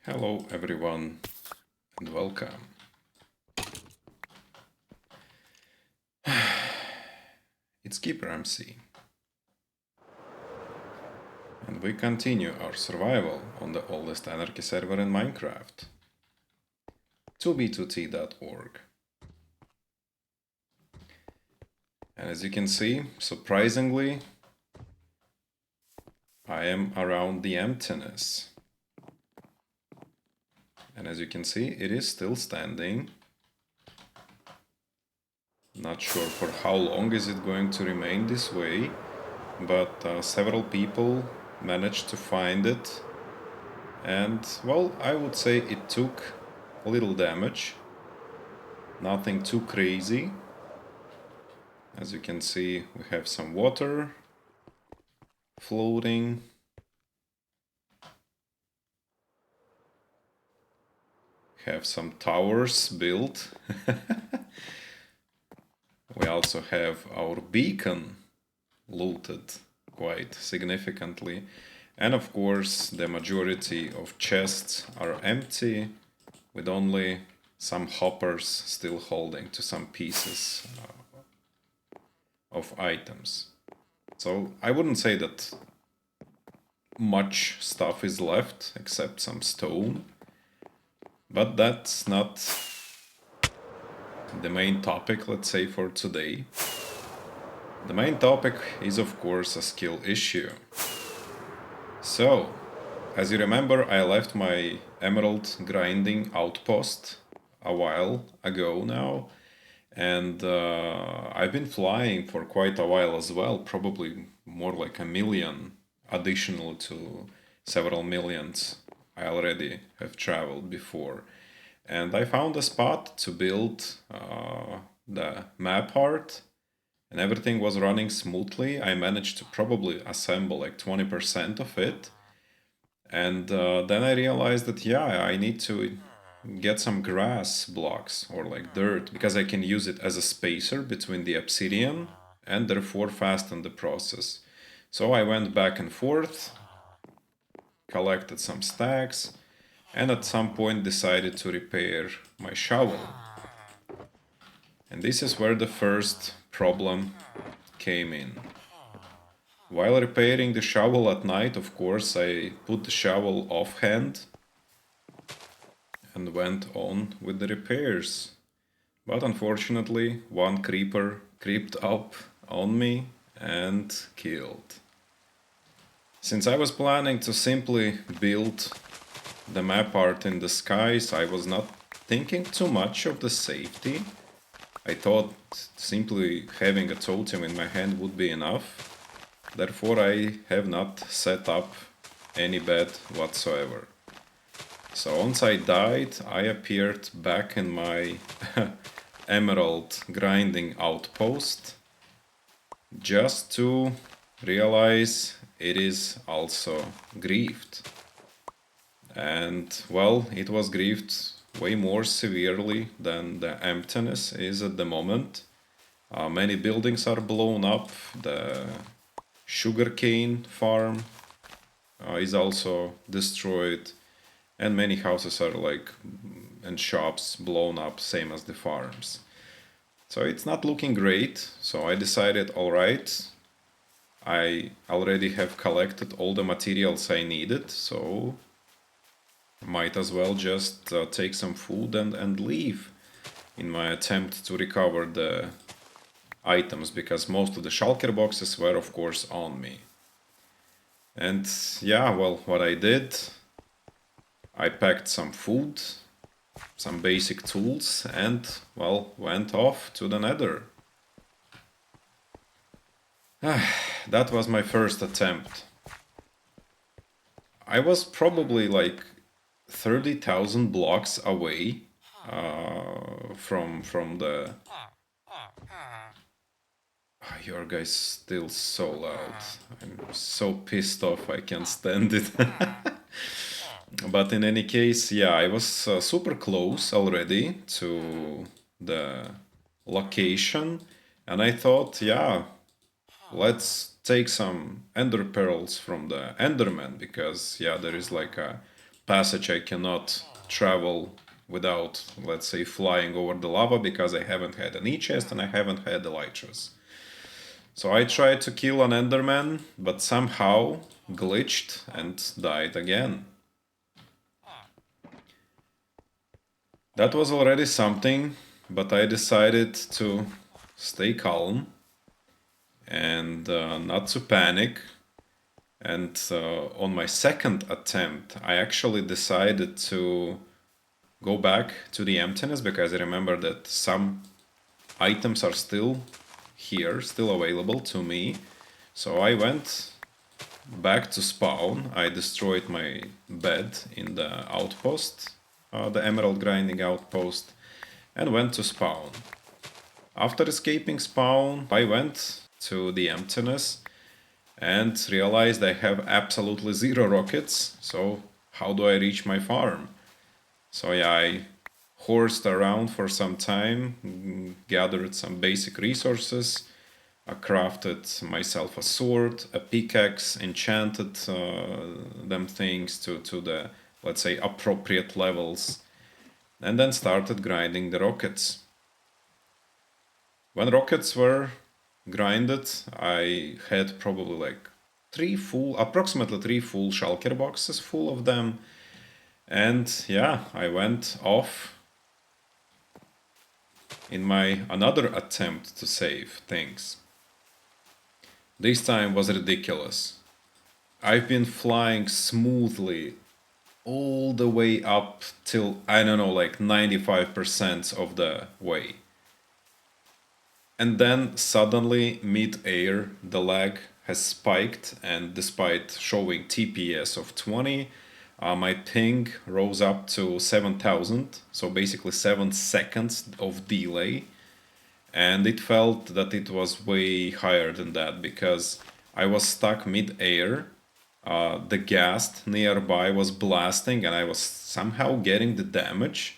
Hello everyone and welcome. It's KeeperMC. And we continue our survival on the oldest anarchy server in Minecraft. 2b2t.org. And as you can see, surprisingly, I am around the emptiness. And as you can see, it is still standing. Not sure for how long is it going to remain this way, but several people managed to find it. And, well, I would say it took a little damage. Nothing too crazy. As you can see, we have some water floating. Have some towers built. We also have our beacon looted quite significantly. And of course, the majority of chests are empty, with only some hoppers still holding to some pieces of items. So I wouldn't say that much stuff is left except some stone, but that's not the main topic, let's say, for today. The main topic is of course a skill issue. So, as you remember, I left my emerald grinding outpost a while ago now, and I've been flying for quite a while as well, probably more like 1 million additional to several millions I already have traveled before. And I found a spot to build the map art, and everything was running smoothly. I managed to probably assemble like 20% of it. And then I realized that, yeah, I need to get some grass blocks or like dirt, because I can use it as a spacer between the obsidian and therefore fasten the process. So I went back and forth, collected some stacks, and at some point decided to repair my shovel. And this is where the first problem came in. While repairing the shovel at night, of course, I put the shovel offhand and went on with the repairs. But unfortunately, one creeper creeped up on me and killed. Since I was planning to simply build the map art in the skies, I was not thinking too much of the safety. I thought simply having a totem in my hand would be enough. Therefore, I have not set up any bed whatsoever. So once I died, I appeared back in my emerald grinding outpost, just to realize it is also griefed. And, well, it was griefed way more severely than the emptiness is at the moment. Many buildings are blown up. The sugarcane farm is also destroyed, and many houses are and shops blown up, same as the farms. So it's not looking great. So I decided, alright, I already have collected all the materials I needed, so might as well just take some food and leave in my attempt to recover the items, because most of the shulker boxes were of course on me. And yeah, well, what I did, I packed some food, some basic tools, and, well, went off to the nether. That was my first attempt. I was probably like 30,000 blocks away from the... Your guy's still so loud. I'm so pissed off, I can't stand it. But in any case, yeah, I was super close already to the location, and I thought, yeah, let's take some ender pearls from the enderman, because, yeah, there is like a passage I cannot travel without, let's say, flying over the lava, because I haven't had an E-chest and I haven't had elytras. So I tried to kill an Enderman, but somehow glitched and died again. That was already something, but I decided to stay calm and not to panic. And on my second attempt, I actually decided to go back to the emptiness, because I remember that some items are still here, still available to me. So I went back to spawn. I destroyed my bed in the outpost, the emerald grinding outpost, and went to spawn. After escaping spawn, I went to the emptiness and realized I have absolutely zero rockets, so how do I reach my farm? So yeah, I horsed around for some time, gathered some basic resources, I crafted myself a sword, a pickaxe, enchanted them things to the, let's say, appropriate levels, and then started grinding the rockets. When rockets were grinded, I had probably like approximately three full shulker boxes full of them. And yeah, I went off in my another attempt to save things. This time was ridiculous. I've been flying smoothly all the way up till, I don't know, like 95% of the way. And then suddenly, mid-air, the lag has spiked, and despite showing TPS of 20, my ping rose up to 7000, so basically 7 seconds of delay. And it felt that it was way higher than that, because I was stuck mid-air, the ghast nearby was blasting, and I was somehow getting the damage.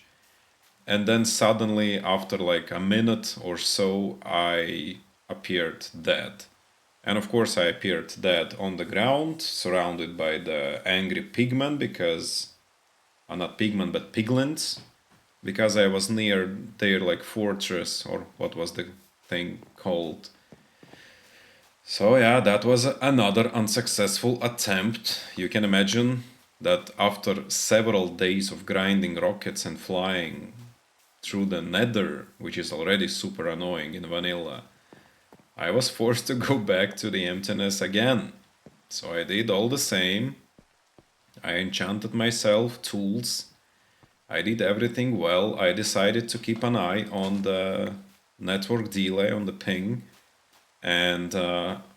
And then suddenly, after like a minute or so, I appeared dead. And of course I appeared dead on the ground, surrounded by the angry pigmen, because... not pigmen, but piglins. Because I was near their like fortress, or what was the thing called. So yeah, that was another unsuccessful attempt. You can imagine that after several days of grinding rockets and flying through the nether, which is already super annoying in vanilla, I was forced to go back to the emptiness again. So I did all the same. I enchanted myself tools. I did everything well. I decided to keep an eye on the network delay, on the ping. And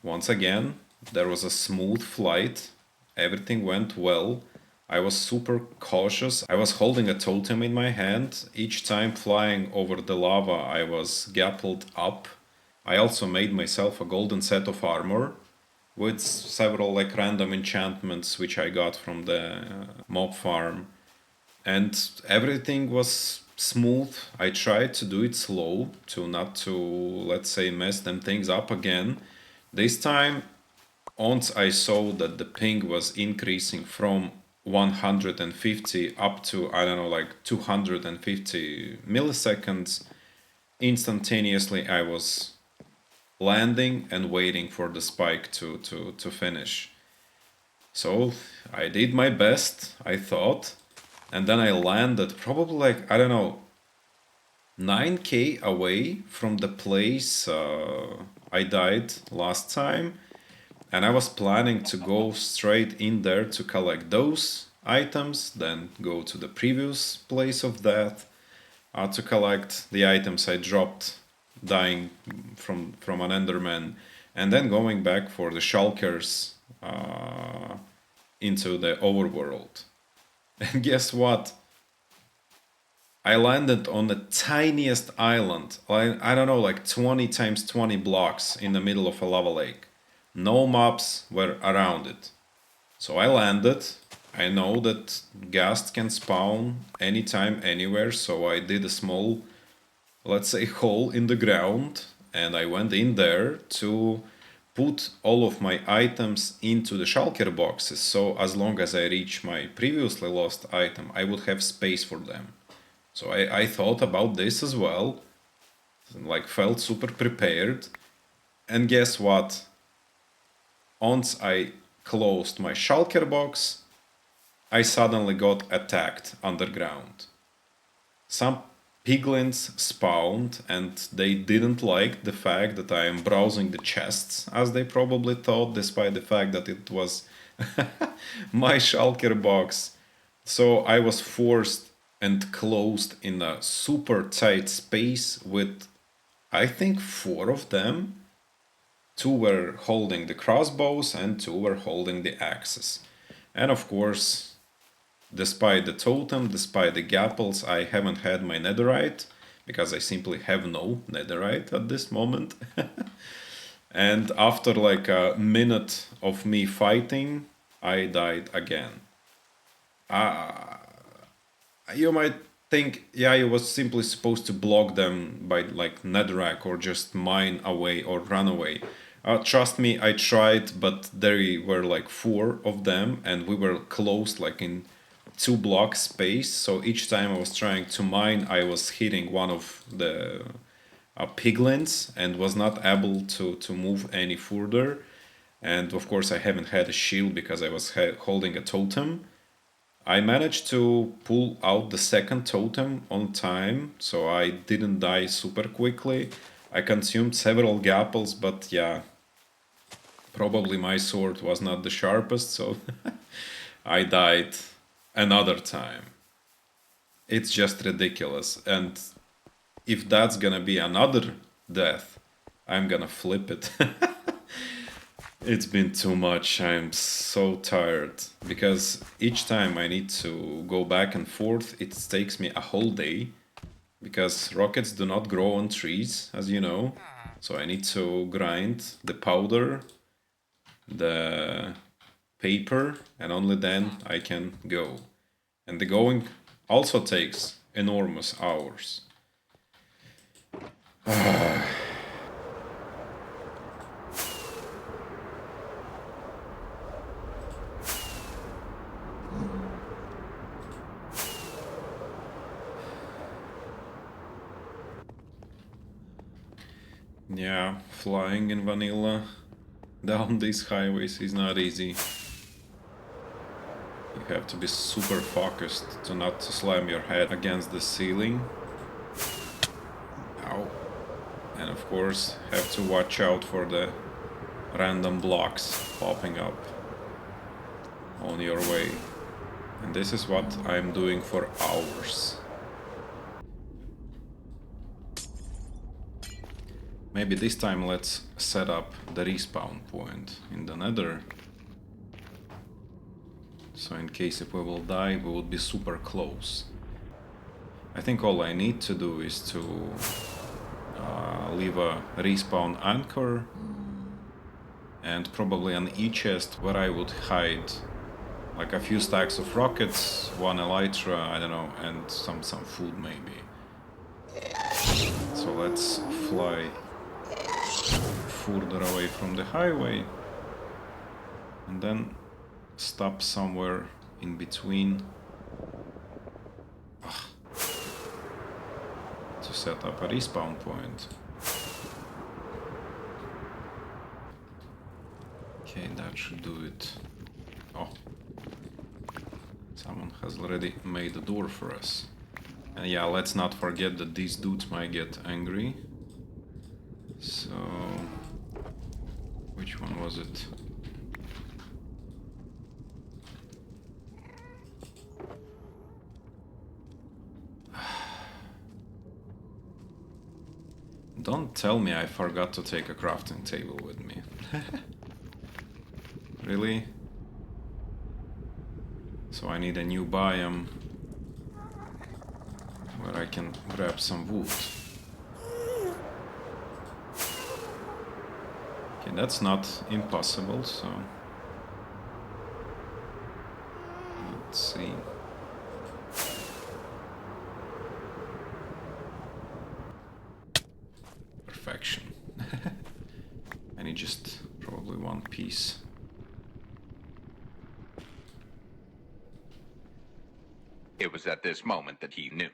once again, there was a smooth flight. Everything went well. I was super cautious. I was holding a totem in my hand. Each time flying over the lava, I was grappled up. I also made myself a golden set of armor with several like random enchantments which I got from the mob farm. And everything was smooth. I tried to do it slow to not to, let's say, mess them things up again. This time, once I saw that the ping was increasing from 150 up to, I don't know, like 250 milliseconds, instantaneously I was landing and waiting for the spike to finish. So I did my best, I thought, and then I landed probably like, I don't know, 9k away from the place I died last time. And I was planning to go straight in there to collect those items, then go to the previous place of death to collect the items I dropped dying from an Enderman, and then going back for the shulkers into the overworld. And guess what? I landed on the tiniest island, I don't know, like 20 times 20 blocks in the middle of a lava lake. No mobs were around it. So I landed. I know that ghasts can spawn anytime, anywhere, so I did a small, let's say, hole in the ground, and I went in there to put all of my items into the shulker boxes, so as long as I reach my previously lost item, I would have space for them. So I thought about this as well, like felt super prepared, and guess what? Once I closed my shulker box, I suddenly got attacked underground. Some piglins spawned and they didn't like the fact that I am browsing the chests, as they probably thought, despite the fact that it was my shulker box. So I was forced and closed in a super tight space with, I think, 4 of them. 2 were holding the crossbows and 2 were holding the axes. And of course, despite the totem, despite the gapples, I haven't had my netherite, because I simply have no netherite at this moment. And after like a minute of me fighting, I died again. You might think, yeah, you was simply supposed to block them by like netherrack or just mine away or run away. Trust me, I tried, but there were like 4 of them and we were closed like in 2 block space. So each time I was trying to mine, I was hitting one of the piglins and was not able to move any further. And of course I haven't had a shield because I was holding a totem. I managed to pull out the second totem on time, so I didn't die super quickly. I consumed several gapples, but yeah, probably my sword was not the sharpest, so I died another time. It's just ridiculous, and if that's gonna be another death, I'm gonna flip it. It's been too much. I'm so tired because each time I need to go back and forth, it takes me a whole day because rockets do not grow on trees, as you know. So I need to grind the powder, the paper, and only then I can go. And the going also takes enormous hours. Yeah, flying in vanilla down these highways is not easy. You have to be super focused to not slam your head against the ceiling. Ow. And of course, have to watch out for the random blocks popping up on your way. And this is what I'm doing for hours. Maybe this time let's set up the respawn point in the nether. So in case if we will die, we will be super close. I think all I need to do is to leave a respawn anchor and probably an E-chest where I would hide like a few stacks of rockets, 1 elytra, I don't know, and some food maybe. So let's fly further away from the highway and then stop somewhere in between to set up a respawn point. Okay, that should do it. Oh, someone has already made a door for us. And yeah, let's not forget that these dudes might get angry. So, which one was it? Don't tell me I forgot to take a crafting table with me. Really? So I need a new biome where I can grab some wood. Okay, that's not impossible, so... Let's see. Perfection. And it just piece. It was at this moment that he knew.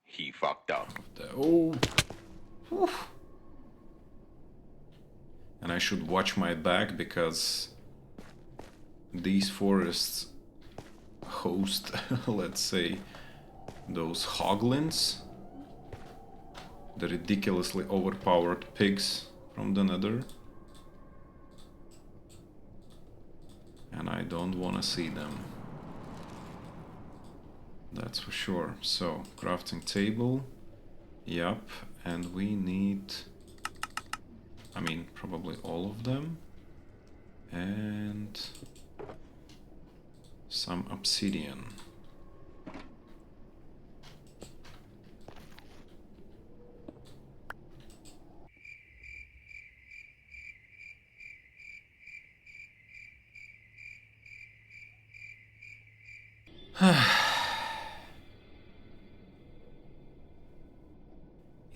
He fucked up. Oh! Whew. And I should watch my back because these forests host, let's say, those hoglins, the ridiculously overpowered pigs from the nether. And I don't want to see them. That's for sure. So, crafting table. Yup. And we need... I mean, probably all of them. And... some obsidian.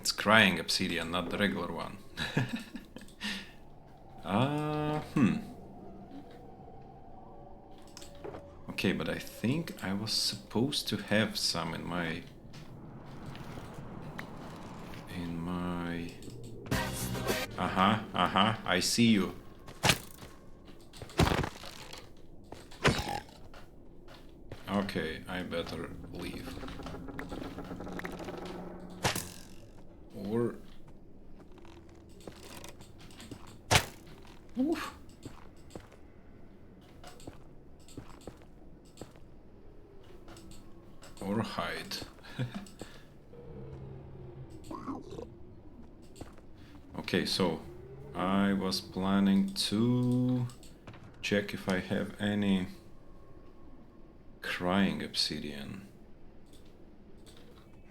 It's crying obsidian, not the regular one. Okay, but I think I was supposed to have some in my... I see you. Okay, I better leave. Or... Oof. Or hide. Okay, so I was planning to check if I have any crying obsidian.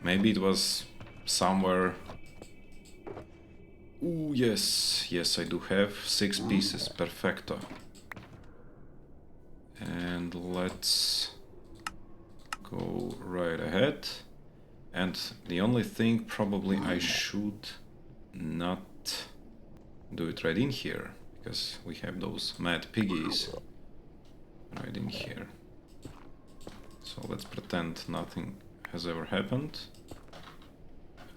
Maybe it was somewhere. Ooh, yes, yes, I do have 6 pieces, perfecto. And let's go right ahead. And the only thing probably I should not do it right in here, because we have those mad piggies right in here. So let's pretend nothing has ever happened.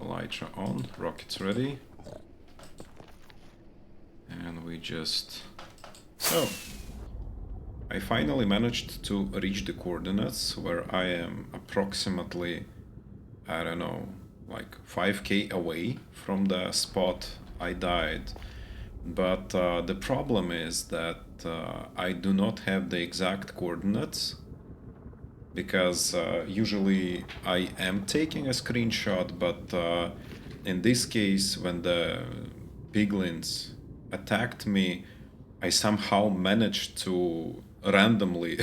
Elytra on, rockets ready. And we just... So, I finally managed to reach the coordinates where I am approximately, I don't know, like 5k away from the spot I died. But the problem is that I do not have the exact coordinates, because usually I am taking a screenshot, but in this case, when the piglins attacked me, I somehow managed to randomly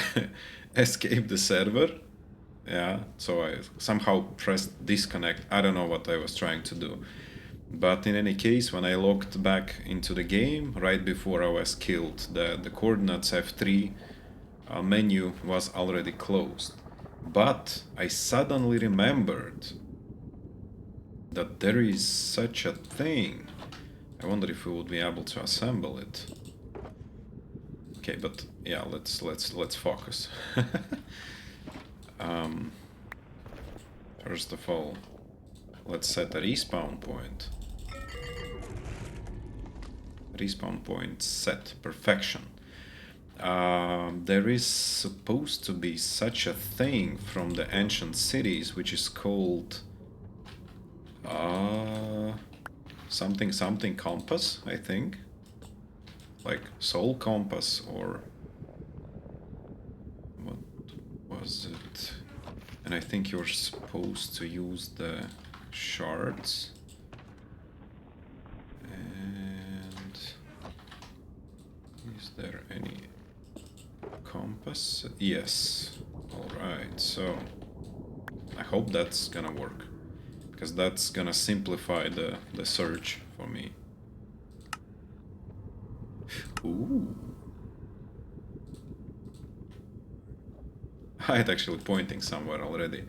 escape the server. Yeah, so I somehow pressed disconnect. I don't know what I was trying to do. But in any case, when I logged back into the game, right before I was killed, the coordinates F3 menu was already closed. But I suddenly remembered that there is such a thing. I wonder if we would be able to assemble it. Okay, but yeah, let's focus. First of all, let's set a respawn point. Respawn point set, perfection. There is supposed to be such a thing from the ancient cities, which is called something compass, I think, like soul compass, or what was it? And I think you're supposed to use the shards. And is there any compass? Yes. Alright, so I hope that's gonna work, because that's gonna simplify the search for me. Ooh. It's actually pointing somewhere already.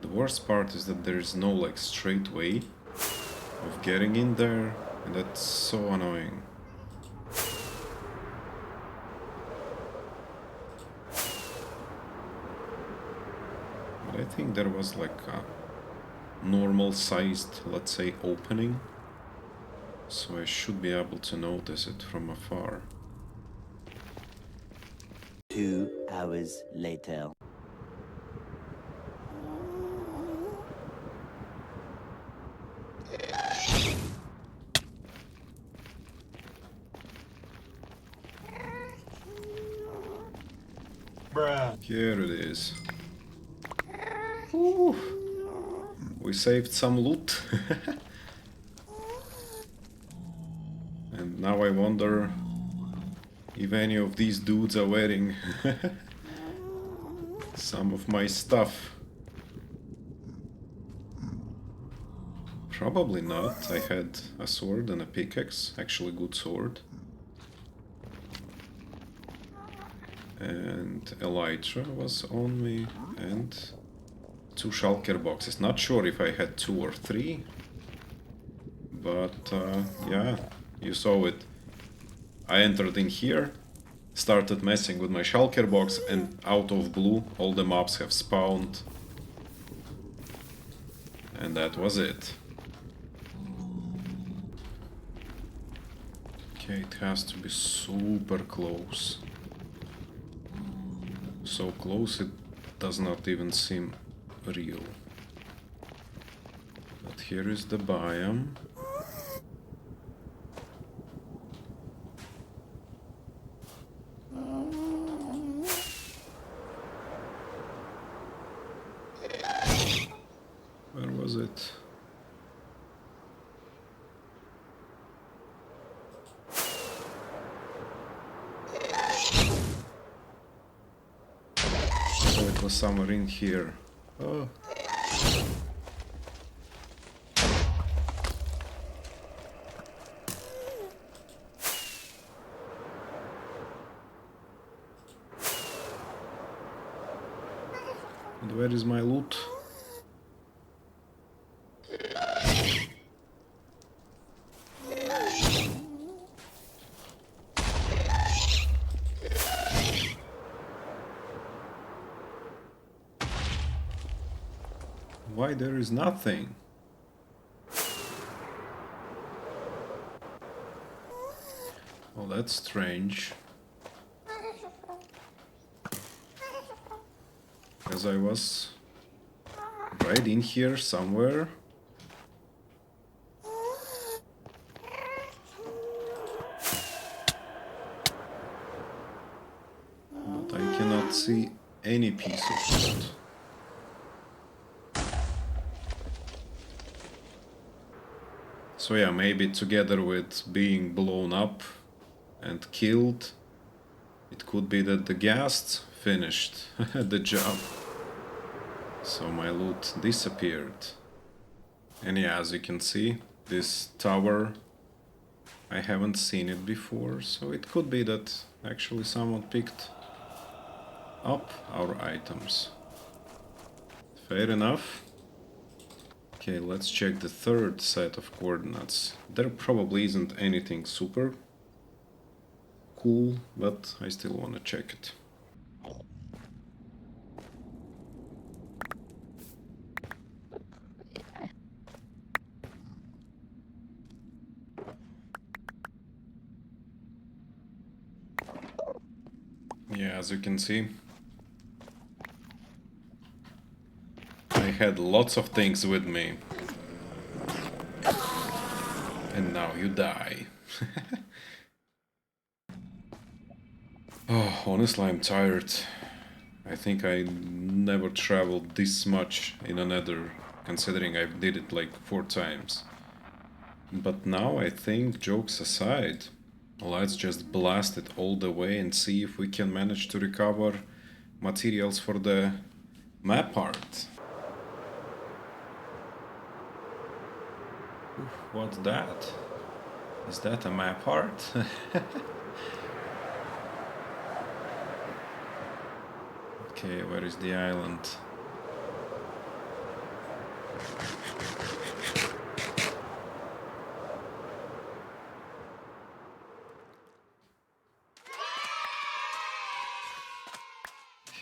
The worst part is that there is no straight way of getting in there, and that's so annoying. But I think there was like a normal sized, let's say, opening. So I should be able to notice it from afar. 2 hours later. Bruh. Here it is. Ooh. We saved some loot. And now I wonder if any of these dudes are wearing some of my stuff. Probably not. I had a sword and a pickaxe, actually good sword. And elytra was on me, and 2 shulker boxes. Not sure if I had 2 or 3, but yeah, you saw it. I entered in here, started messing with my shulker box, and out of blue all the mobs have spawned. And that was it. Okay, it has to be super close. So close it does not even seem real. But here is the biome. Where was it? Oh, it was somewhere in here. Oh. And where is my loot? Why there is nothing? Oh, that's strange. Because I was right in here somewhere. But I cannot see any piece of loot. So yeah, maybe together with being blown up and killed, it could be that the ghasts finished the job. So my loot disappeared. And yeah, as you can see, this tower, I haven't seen it before, so it could be that actually someone picked up our items. Fair enough. Okay, let's check the third set of coordinates. There probably isn't anything super cool, but I still want to check it. Yeah, as you can see, I had lots of things with me. And now you die. Oh, honestly, I'm tired. I think I never traveled this much in a nether, considering I did it like 4 times. But now I think, jokes aside, let's just blast it all the way and see if we can manage to recover materials for the map art. Oof, what's that? Is that a map art? Okay, where is the island?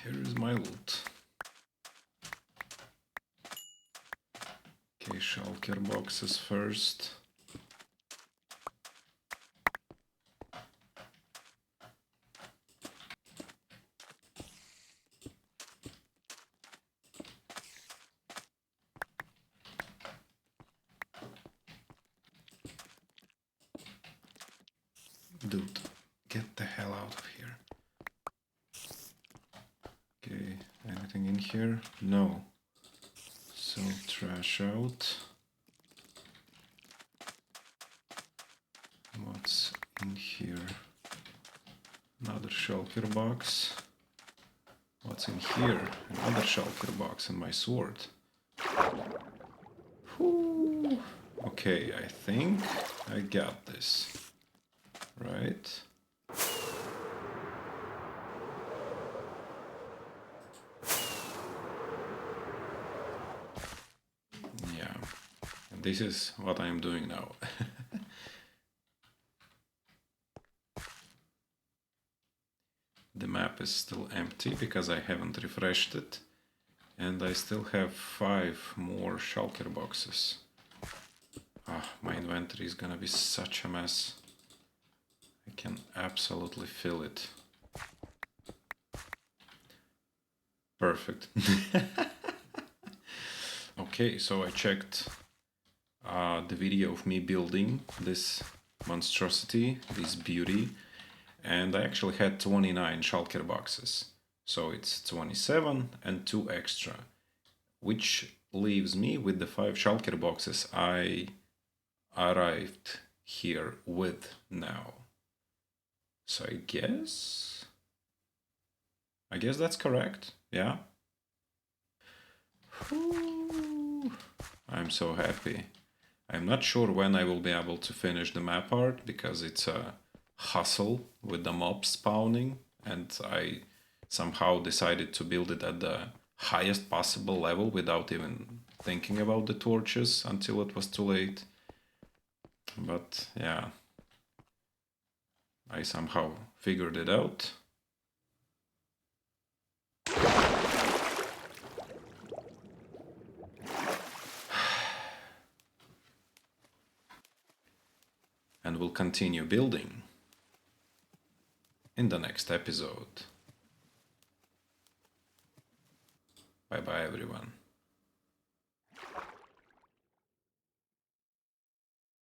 Here is my loot. shulker boxes first. Dude, get the hell out of here. Okay, anything in here? No. So trash out. What's in here? Another shulker box. What's in here? Another shulker box and my sword. Whew. Okay, I think I got this. Right? Yeah. And this is what I'm doing now. The map is still empty because I haven't refreshed it. And I still have 5 more shulker boxes. Ah, my inventory is gonna be such a mess. I can absolutely feel it. Perfect. Okay, so I checked the video of me building this monstrosity, this beauty, and I actually had 29 shulker boxes. So it's 27 and 2 extra, which leaves me with the 5 shulker boxes I arrived here with now. So I guess that's correct, yeah? Whew. I'm so happy. I'm not sure when I will be able to finish the map art because it's a hustle with the mobs spawning, and I somehow decided to build it at the highest possible level without even thinking about the torches until it was too late. But yeah, I somehow figured it out. And we'll continue building in the next episode. Bye bye everyone.